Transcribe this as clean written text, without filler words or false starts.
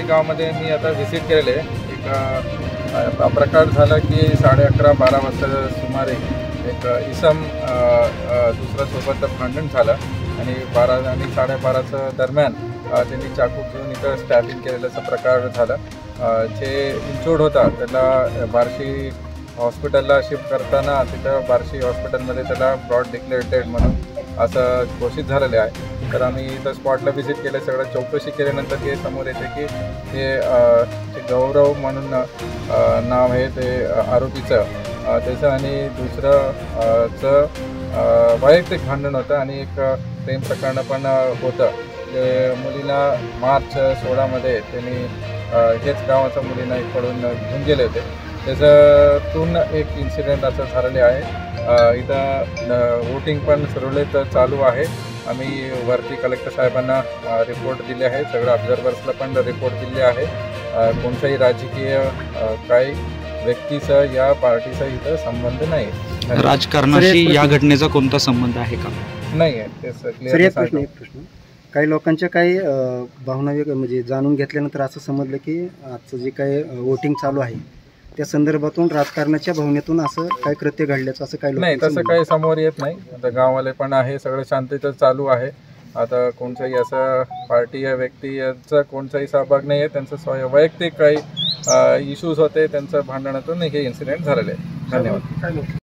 गावामध्ये मी आता व्हिजिट केलेले आहे। एक प्रकार झाला की 11:30-12 वाजता सुमारे एक इसम दुसऱ्या सोबत भांडण झालं आणि 12 आणि 12:30च्या दरम्यान त्यांनी चाकू घेऊन इथं स्टॅबिंग केलेल्याचा प्रकार झाला। जे इंजोर्ड होता त्याला बार्शी हॉस्पिटलला शिफ्ट करताना तिथं बार्शी हॉस्पिटलमध्ये त्याला ब्रॉड डिक्लेअर्ड डेड म्हणून असं घोषित झालेले आहे। तर आम्ही इथं स्पॉटला व्हिजिट केलं, सगळं चौकशी केल्यानंतर हे समोर येते की हे गौरव म्हणून नाव आहे ते आरोपीचं, त्याचं आणि दुसरं वैयक्तिक भांडण होतं आणि एक प्रेम प्रकरण पण होतं। ते मुलीला मार्च 16मध्ये त्यांनी हेच गावाच्या मुलींना एक पडून घेऊन गेले होते। त्याच्यातून एक इन्सिडेंट असं झालेले आहे। इथं वोटिंग पण सुरळीत चालू आहे। आम्ही वरती कलेक्टर साहेबांना रिपोर्ट दिले आहे, सगळं ऑब्झर्वर्सला पण रिपोर्ट दिले आहे। कोणताही राजकीय काही व्यक्तीचा या पार्टीचा इथं संबंध नाही। राजकारणाशी या घटनेचा कोणता संबंध आहे का? नाही आहे, ते क्लिअर प्रश्न काही लोकांच्या काही भावना म्हणजे जाणून घेतल्यानंतर असं समजलं की आजचं जे काही वोटिंग चालू आहे त्या संदर्भातून राजकारणाच्या भावनेतून असं काय कृत्य घडल्याचं असं काही नाही, तसं काही समोर येत नाही। आता गाववाले पण आहे, सगळं शांततेत चालू आहे। आता कोणताही असं पार्टी या व्यक्ती यांचा कोणताही सहभाग नाही आहे, त्यांचं वैयक्तिक काही इश्यूज होते, त्यांचं भांडणातून हे इन्सिडेंट झालेले आहे। धन्यवाद।